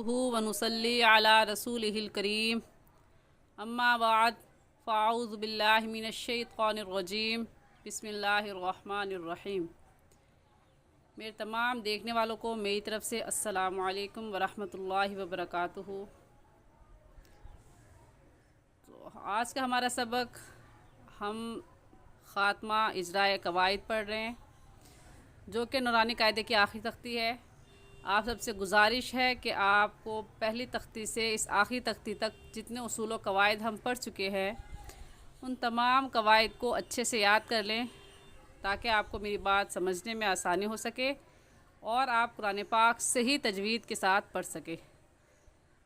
नहमदुहु व नुसल्ली अला रसूलिहिल करीम अम्मा बाद फ़अऊज़ु बिल्लाहि मिनश्शैतानिर रजीम बिस्मिल्लाहिर रहमानिर रहीम। मेरे तमाम देखने वालों को मेरी तरफ़ से अस्सलामु अलैकुम व रहमतुल्लाहि व बरकातुहू। तो आज का हमारा सबक हम ख़ात्मा इजराए कवायद पढ़ रहे हैं, जो कि नूरानी कायदे की आखिरी तख्ती है। आप सबसे गुजारिश है कि आपको पहली तख्ती से इस आखिरी तख्ती तक जितने उसूल व कवायद हम पढ़ चुके हैं उन तमाम कवायद को अच्छे से याद कर लें, ताकि आपको मेरी बात समझने में आसानी हो सके और आप कुरान पाक सही तजवीद के साथ पढ़ सके।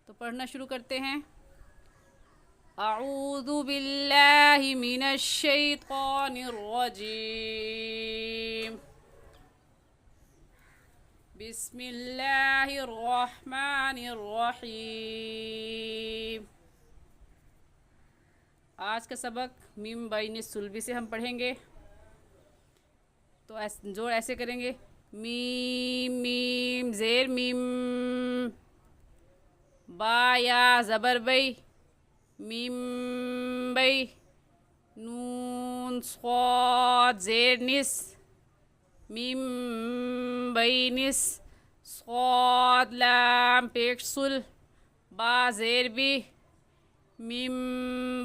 तो पढ़ना शुरू करते हैं। अऊज़ु बिल्लाहि मिनश शैतानिर रजीम बिस्मिल्लाहिर रहमानिर रहीम। आज का सबक मीम बैन सुल्बी से हम पढ़ेंगे। तो जोड़ ऐसे करेंगे, मीम मीम ज़ेर मीम, बा या ज़बर बई, मीम बई, नून स्वाद ज़ेर निस, मीम बैनिस, स्वाद लाम पेश सुल, बा ज़ेर B, meme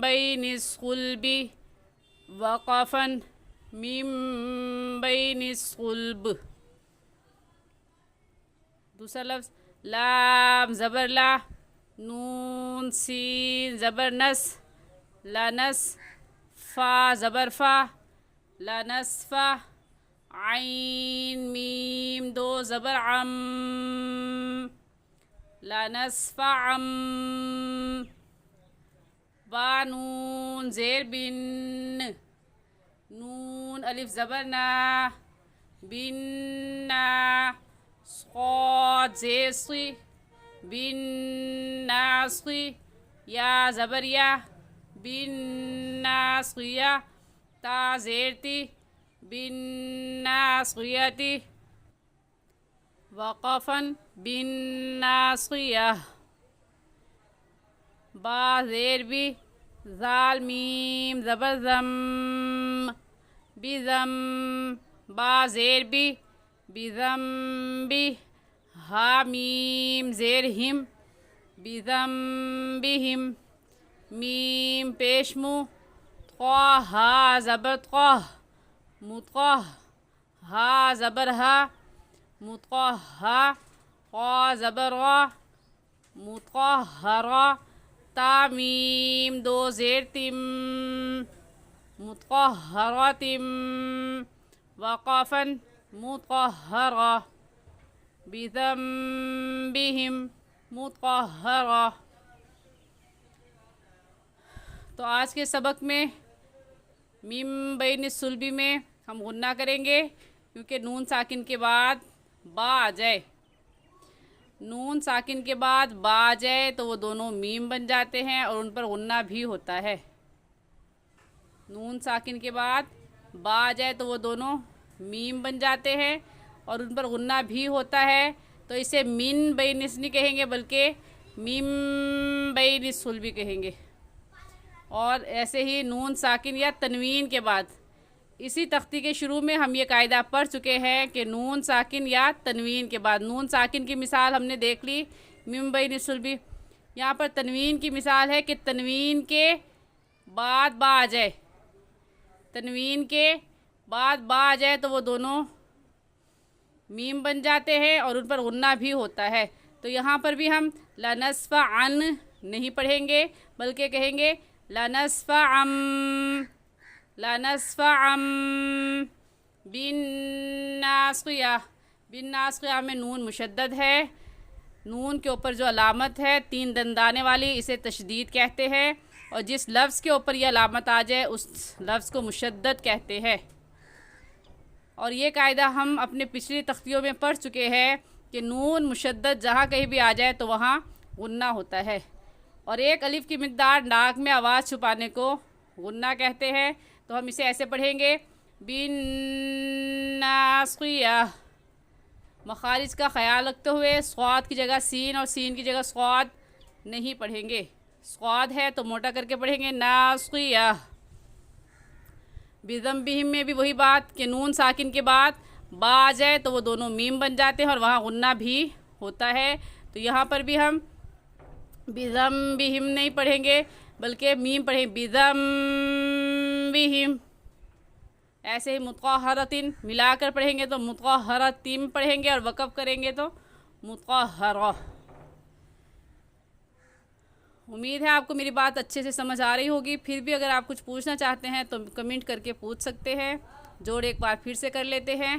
banish खुल्बी, वक़फ़न, meme banish खुल्ब। दूसरा लफ्ज़ लाम ज़बर ला, नून सीन ज़बर नस, लानस, फ़ा ज़बर फ़ा, लानसफ़ा, आइन मीम दो ज़बर अम, लानसफ़ा अम, बा नून ज़ेर बिन, नून अलिफ ज़बर ना, बिन ना, स्वाद ज़ेर सी, बिन नास्की, या ज़बर या, बिन नास्किया, ता ज़ेर ती, बिन नास्कियती, वक़फ़न, बिन नास्किया, बा ज़ेर बी, ज़ाल मीम ज़बर ज़म, बिज़म, बा ज़ेर बी, बिज़म बी, हा मीम ज़ेर हिम, बिज़म बिहिम, मीम पेशमू, क़ा हा ज़बर क़ा, मुतक़ह, हा ज़बर हा, मुतक़हा, क़ा ज़बर क़ा, मुतक़हरा, ता मीम दो ज़ेर तिम, मुतक़हरतिम, वक़फ़न, मुतक़हरा, बिज़म्बिहिम, मुतक़हरा। तो आज के सबक में मीम बैन सुल्बी में हम गुन्ना करेंगे, क्योंकि नून साकिन के बाद बा आ जाए, नून साकिन के बाद बा आ जाए तो वो दोनों मीम बन जाते हैं और उन पर गुन्ना भी होता है। नून साकिन के बाद बा आ जाए तो वो दोनों मीम बन जाते हैं और उन पर गुन्ना भी होता है। तो इसे मिन बैनिस नहीं कहेंगे, बल्कि मीम बैन सुल्बी कहेंगे। और ऐसे ही नून साकिन या तनवीन के बाद, इसी तख्ती के शुरू में हम ये कायदा पढ़ चुके हैं कि नून साकिन या तनवीन के बाद, नून साकिन की मिसाल हमने देख ली मीम बैन सुल्बी। यहाँ पर तनवीन की मिसाल है कि तनवीन के बाद बा आ जाए, तनवीन के बाद बा आ जाए तो वो दोनों मीम बन जाते हैं और उन पर गुन्ना भी होता है। तो यहाँ पर भी हम लानसफ़ा अन नहीं पढ़ेंगे, बल्कि कहेंगे लानसफ़ा अम, लानसफ़ा अम, बिन नास्किया, बिन नास्किया में नून मुशद्दद है, नून के ऊपर जो अलामत है तीन दंदाने वाली, इसे तशदीद कहते हैं, और जिस लफ्ज़ के ऊपर यह अलामत आ जाए उस लफ्ज़ को मुशद्दद कहते हैं। और ये कायदा हम अपने पिछली तख्तियों में पढ़ चुके हैं कि नून मुशद्दद जहाँ कहीं भी आ जाए तो वहाँ गुन्ना होता है। और एक अलिफ की मिक़दार नाक में आवाज़ छुपाने को गुन्ना कहते हैं। तो हम इसे ऐसे पढ़ेंगे, बिन नास्किया, مخارج کا خیال رکھتے ہوئے صاد کی جگہ سین اور سین کی جگہ صاد نہیں پڑھیں گے. صاد ہے تو موٹا کر کے پڑھیں گے ناصیہ. بذنبہم میں بھی وہی بات کہ نون ساکن کے بعد با آ جائے تو وہ دونوں میم بن جاتے ہیں اور وہاں غنہ بھی ہوتا ہے. تو یہاں پر بھی ہم بذنبہم نہیں پڑھیں گے بلکہ میم پڑھیں بذنبہم. ایسے ہی مطہرتن ملا کر پڑھیں گے تو مطہرتم پڑھیں گے اور وقف کریں گے تو مطہرہ. امید ہے آپ کو میری بات اچھے سے سمجھ آ رہی ہوگی. پھر بھی اگر آپ کچھ پوچھنا چاہتے ہیں تو کمنٹ کر کے پوچھ سکتے ہیں. جوڑ ایک بار پھر سے کر لیتے ہیں.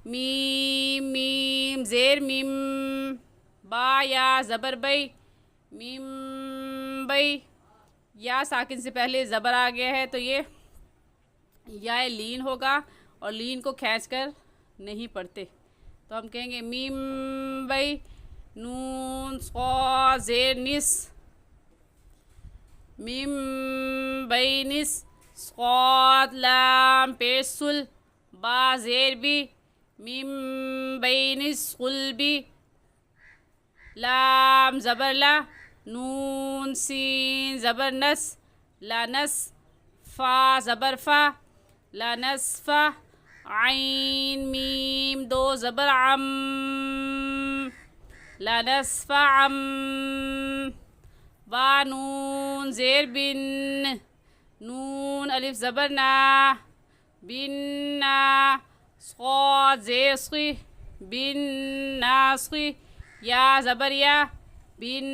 میم میم زیر میم با یا زبر بئی میم بئی. یا ساکن سے پہلے زبر آ گیا ہے تو یہ یا لین ہوگا اور لین کو کھینچ کر نہیں پڑھتے تو ہم کہیں گے میم بئی نون صاد زیر نس میم بئی نس صاد لام پیش سل با زیر بی میم بئی نس قلبی لام زبر لا نون سین زبر نس لا نس فا زبر فا لا نصفا عین میم دو زبر عم لا نصف عم. با نون زیر بن نون الف زبر نا بن نا صاد زیر صی بن ناصی یا زبر یا بن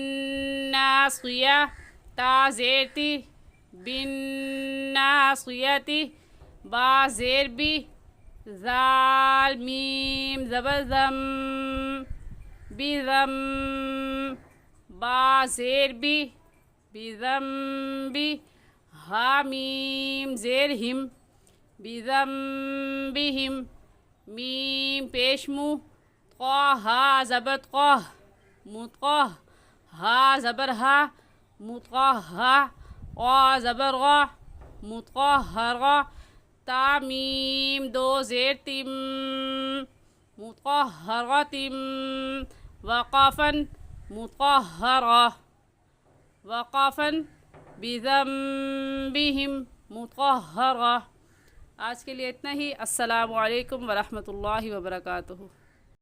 ناصیہ تا زیر تی بن ناصیتی. با زیر بی زال میم زبر زم بی زم با زیر بی بی زم بی ہا میم زیر ہم بی زم بی ہم میم پیش مو قا ہا زبر قا متقا ہا زبر ہا متقا ہا قا زبر غا متقا ہرغا. تا میم دو زیر تم مطہرتم وقافن مطہرہ وقافن بذنبہم مطہرہ. آج کے لیے اتنا ہی. السلام علیکم ورحمۃ اللہ وبرکاتہ.